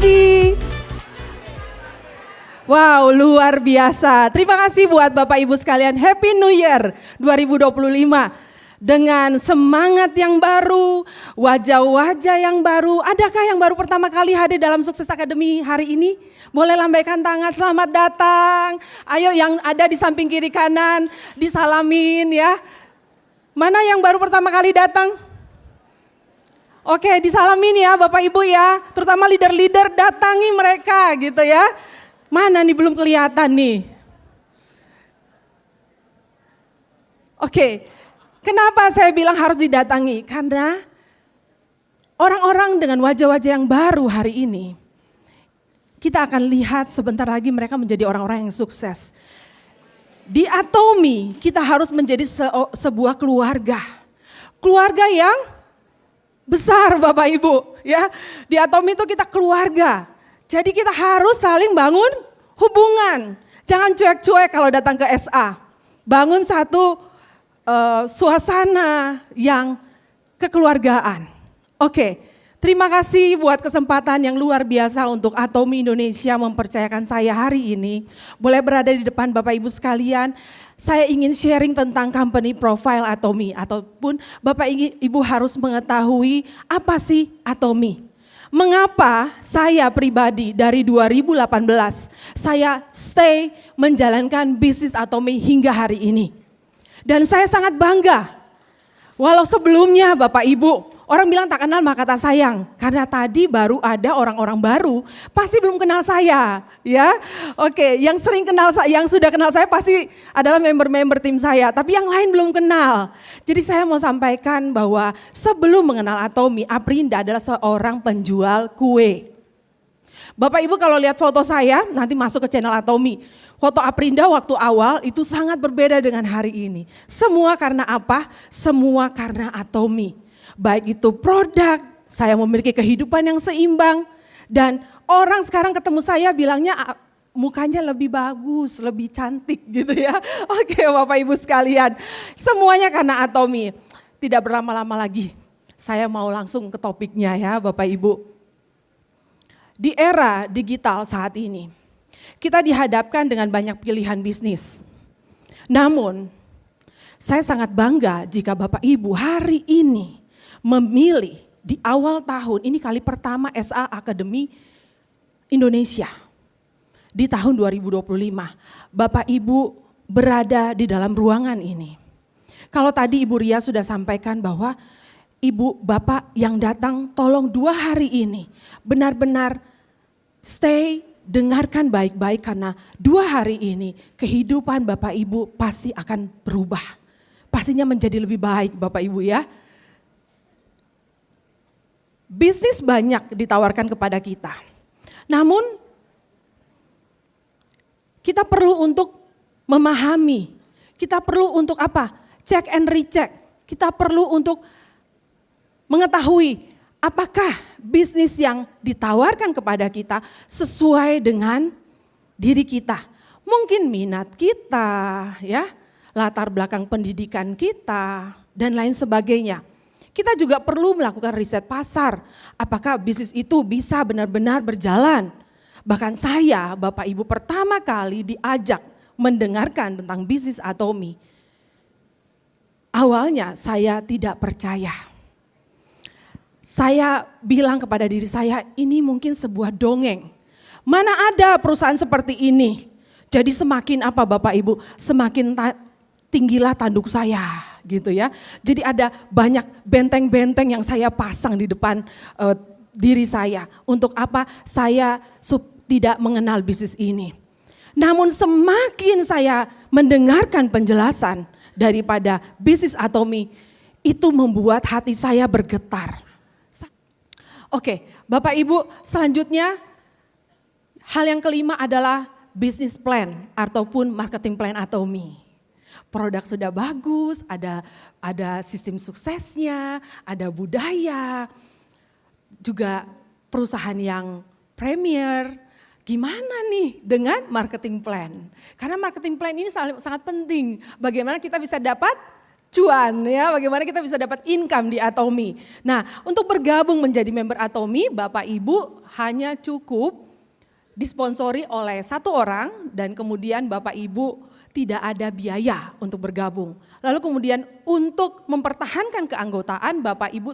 pagi. Wow, luar biasa. Terima kasih buat Bapak Ibu sekalian. Happy New Year 2025. Dengan semangat yang baru, wajah-wajah yang baru. Adakah yang baru pertama kali hadir dalam Sukses Academy hari ini? Boleh lambaikan tangan, selamat datang. Ayo yang ada di samping kiri kanan, disalamin ya. Mana yang baru pertama kali datang? Oke, disalamin ya Bapak Ibu ya. Terutama leader-leader, datangi mereka gitu ya. Mana nih belum kelihatan nih? Oke, kenapa saya bilang harus didatangi? Karena orang-orang dengan wajah-wajah yang baru hari ini, kita akan lihat sebentar lagi mereka menjadi orang-orang yang sukses. Di Atomi kita harus menjadi sebuah keluarga. Keluarga yang besar Bapak Ibu ya. Di Atomi itu kita keluarga. Jadi kita harus saling bangun hubungan. Jangan cuek-cuek kalau datang ke SA. Bangun satu suasana yang kekeluargaan. Oke, terima kasih buat kesempatan yang luar biasa untuk Atomi Indonesia mempercayakan saya hari ini. Boleh berada di depan Bapak Ibu sekalian. Saya ingin sharing tentang company profile Atomi. Ataupun Bapak Ibu harus mengetahui apa sih Atomi. Mengapa saya pribadi dari 2018 saya stay menjalankan bisnis Atomi hingga hari ini. Dan saya sangat bangga. Walau sebelumnya Bapak Ibu, orang bilang tak kenal maka tak sayang. Karena tadi baru ada orang-orang baru, pasti belum kenal saya, ya. Oke, yang sering kenal saya, yang sudah kenal saya pasti adalah member-member tim saya, tapi yang lain belum kenal. Jadi saya mau sampaikan bahwa sebelum mengenal Atomi, Aprinda adalah seorang penjual kue. Bapak Ibu kalau lihat foto saya, nanti masuk ke channel Atomi. Foto Aprinda waktu awal itu sangat berbeda dengan hari ini. Semua karena apa? Semua karena Atomi. Baik itu produk, saya memiliki kehidupan yang seimbang. Dan orang sekarang ketemu saya bilangnya mukanya lebih bagus, lebih cantik gitu ya. Oke Bapak Ibu sekalian, semuanya karena Atomi. Tidak berlama-lama lagi, saya mau langsung ke topiknya ya Bapak Ibu. Di era digital saat ini, kita dihadapkan dengan banyak pilihan bisnis. Namun, saya sangat bangga jika Bapak Ibu hari ini memilih di awal tahun, ini kali pertama SA Academy Indonesia. Di tahun 2025, Bapak Ibu berada di dalam ruangan ini. Kalau tadi Ibu Ria sudah sampaikan bahwa Ibu Bapak yang datang tolong 2 hari ini benar-benar stay, dengarkan baik-baik karena 2 hari ini kehidupan Bapak Ibu pasti akan berubah. Pastinya menjadi lebih baik Bapak Ibu ya. Bisnis banyak ditawarkan kepada kita. Namun kita perlu untuk memahami, kita perlu untuk apa? Check and recheck. Kita perlu untuk mengetahui apakah bisnis yang ditawarkan kepada kita sesuai dengan diri kita. Mungkin minat kita, ya, latar belakang pendidikan kita dan lain sebagainya. Kita juga perlu melakukan riset pasar. Apakah bisnis itu bisa benar-benar berjalan? Bahkan saya, Bapak Ibu pertama kali diajak mendengarkan tentang bisnis Atomi. Awalnya saya tidak percaya. Saya bilang kepada diri saya, ini mungkin sebuah dongeng. Mana ada perusahaan seperti ini? Jadi semakin apa Bapak Ibu? Semakin tinggilah tanduk saya gitu ya. Jadi ada banyak benteng-benteng yang saya pasang di depan diri saya. Untuk apa? Saya tidak mengenal bisnis ini. Namun semakin saya mendengarkan penjelasan daripada bisnis Atomi, itu membuat hati saya bergetar. Oke, Bapak Ibu selanjutnya hal yang kelima adalah business plan ataupun marketing plan Atomi. Produk sudah bagus, ada sistem suksesnya, ada budaya, juga perusahaan yang premier. Gimana nih dengan marketing plan? Karena marketing plan ini sangat penting. Bagaimana kita bisa dapat cuan ya, bagaimana kita bisa dapat income di Atomi. Nah, untuk bergabung menjadi member Atomi, Bapak Ibu hanya cukup disponsori oleh satu orang dan kemudian Bapak Ibu tidak ada biaya untuk bergabung. Lalu kemudian untuk mempertahankan keanggotaan, Bapak Ibu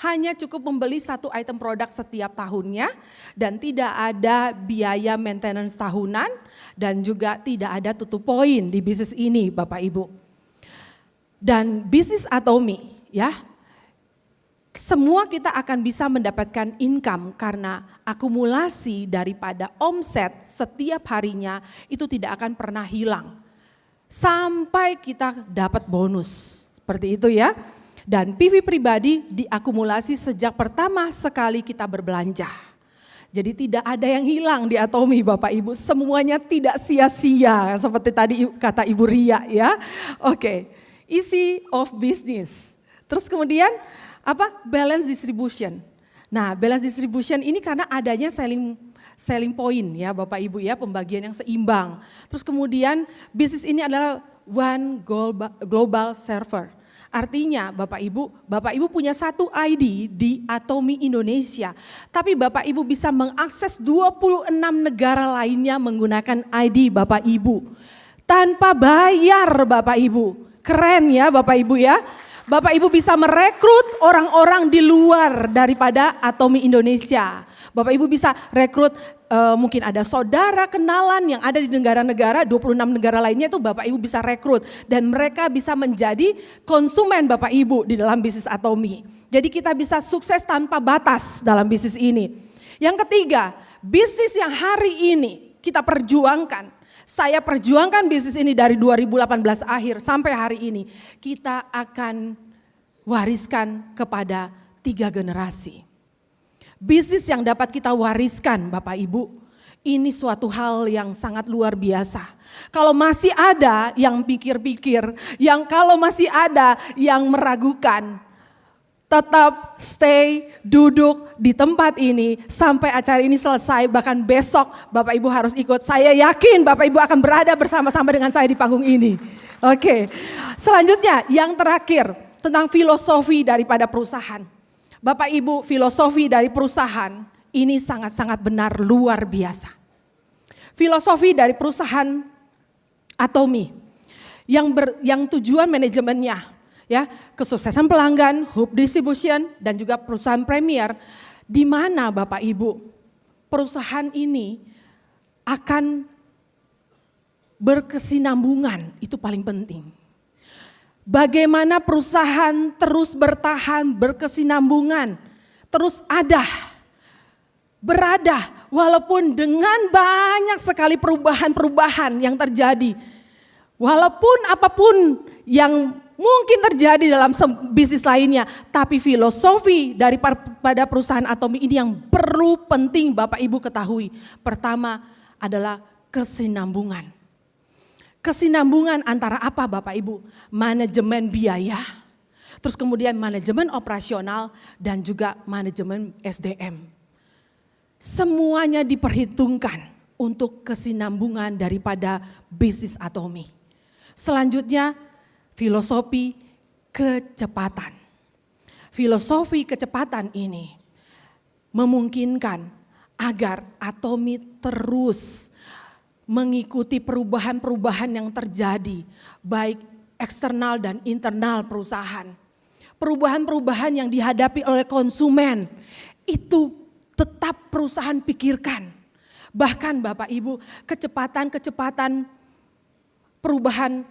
hanya cukup membeli satu item produk setiap tahunnya dan tidak ada biaya maintenance tahunan dan juga tidak ada tutup poin di bisnis ini Bapak Ibu. Dan bisnis Atomi ya, semua kita akan bisa mendapatkan income karena akumulasi daripada omset setiap harinya itu tidak akan pernah hilang. Sampai kita dapat bonus, seperti itu ya. Dan PV pribadi diakumulasi sejak pertama sekali kita berbelanja. Jadi tidak ada yang hilang di Atomi Bapak Ibu, semuanya tidak sia-sia seperti tadi kata Ibu Ria ya. Oke. Easy of business. Terus kemudian balance distribution. Nah, balance distribution ini karena adanya selling point ya Bapak Ibu ya, pembagian yang seimbang. Terus kemudian bisnis ini adalah one global server. Artinya Bapak Ibu punya satu ID di Atomi Indonesia, tapi Bapak Ibu bisa mengakses 26 negara lainnya menggunakan ID Bapak Ibu. Tanpa bayar Bapak Ibu. Keren ya Bapak Ibu ya. Bapak Ibu bisa merekrut orang-orang di luar daripada Atomi Indonesia. Bapak Ibu bisa rekrut mungkin ada saudara kenalan yang ada di negara-negara, 26 negara lainnya itu Bapak Ibu bisa rekrut. Dan mereka bisa menjadi konsumen Bapak Ibu di dalam bisnis Atomi. Jadi kita bisa sukses tanpa batas dalam bisnis ini. Yang ketiga, bisnis yang hari ini kita perjuangkan. Saya perjuangkan bisnis ini dari 2018 akhir sampai hari ini. Kita akan wariskan kepada 3 generasi. Bisnis yang dapat kita wariskan Bapak Ibu, ini suatu hal yang sangat luar biasa. Kalau masih ada yang pikir-pikir, kalau masih ada yang meragukan, tetap stay, duduk di tempat ini sampai acara ini selesai, bahkan besok Bapak Ibu harus ikut. Saya yakin Bapak Ibu akan berada bersama-sama dengan saya di panggung ini. Oke, selanjutnya yang terakhir tentang filosofi daripada perusahaan. Bapak Ibu, filosofi dari perusahaan ini sangat-sangat benar, luar biasa. Filosofi dari perusahaan Atomi yang tujuan manajemennya ya, kesuksesan pelanggan, hub distribution dan juga perusahaan premier, di mana Bapak Ibu perusahaan ini akan berkesinambungan, itu paling penting. Bagaimana perusahaan terus bertahan, berkesinambungan, terus berada walaupun dengan banyak sekali perubahan-perubahan yang terjadi. Walaupun apapun yang mungkin terjadi dalam bisnis lainnya, tapi filosofi daripada perusahaan Atomi ini yang perlu penting Bapak Ibu ketahui. Pertama adalah kesinambungan. Kesinambungan antara apa Bapak Ibu? Manajemen biaya, terus kemudian manajemen operasional dan juga manajemen SDM. Semuanya diperhitungkan untuk kesinambungan daripada bisnis Atomi. Selanjutnya filosofi kecepatan. Filosofi kecepatan ini memungkinkan agar Atomi terus mengikuti perubahan-perubahan yang terjadi, baik eksternal dan internal perusahaan. Perubahan-perubahan yang dihadapi oleh konsumen, itu tetap perusahaan pikirkan. Bahkan Bapak Ibu, kecepatan perubahan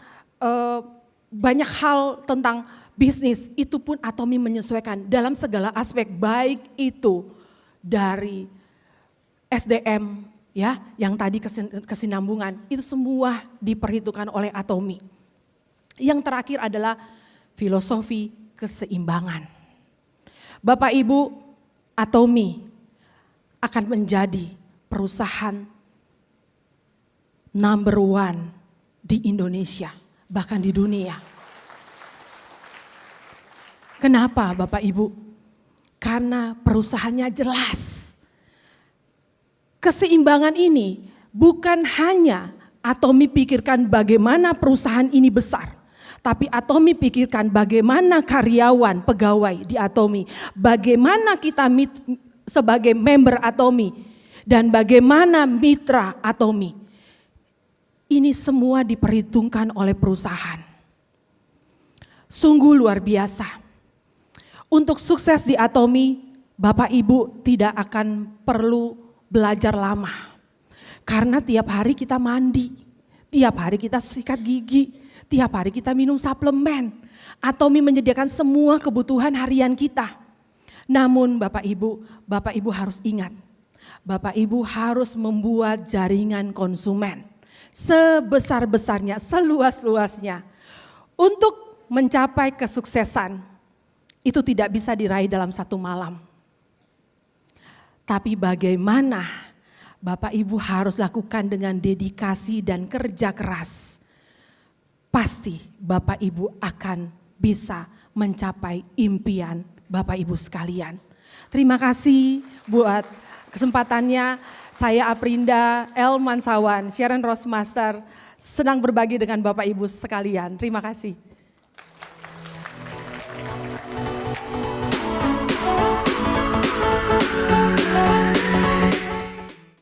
banyak hal tentang bisnis, itu pun Atomi menyesuaikan dalam segala aspek, baik itu dari SDM, ya, yang tadi kesinambungan, itu semua diperhitungkan oleh Atomi. Yang terakhir adalah filosofi keseimbangan. Bapak Ibu, Atomi akan menjadi perusahaan number 1 di Indonesia, bahkan di dunia. Kenapa Bapak Ibu? Karena perusahaannya jelas. Keseimbangan ini bukan hanya Atomi pikirkan bagaimana perusahaan ini besar, Tapi Atomi pikirkan bagaimana karyawan, pegawai di Atomi, bagaimana kita sebagai member Atomi, dan bagaimana mitra Atomi. Ini semua diperhitungkan oleh perusahaan. Sungguh luar biasa. Untuk sukses di Atomi, Bapak Ibu tidak akan perlu belajar lama. Karena tiap hari kita mandi, tiap hari kita sikat gigi, tiap hari kita minum suplemen. Atomi menyediakan semua kebutuhan harian kita. Namun Bapak Ibu harus ingat, Bapak Ibu harus membuat jaringan konsumen sebesar-besarnya, seluas-luasnya. Untuk mencapai kesuksesan, itu tidak bisa diraih dalam satu malam. Tapi bagaimana Bapak Ibu harus lakukan dengan dedikasi dan kerja keras. Pasti Bapak Ibu akan bisa mencapai impian Bapak Ibu sekalian. Terima kasih buat kesempatannya. Saya Aprinda Elman Sawan, Sharon Rosmaster, senang berbagi dengan Bapak Ibu sekalian. Terima kasih.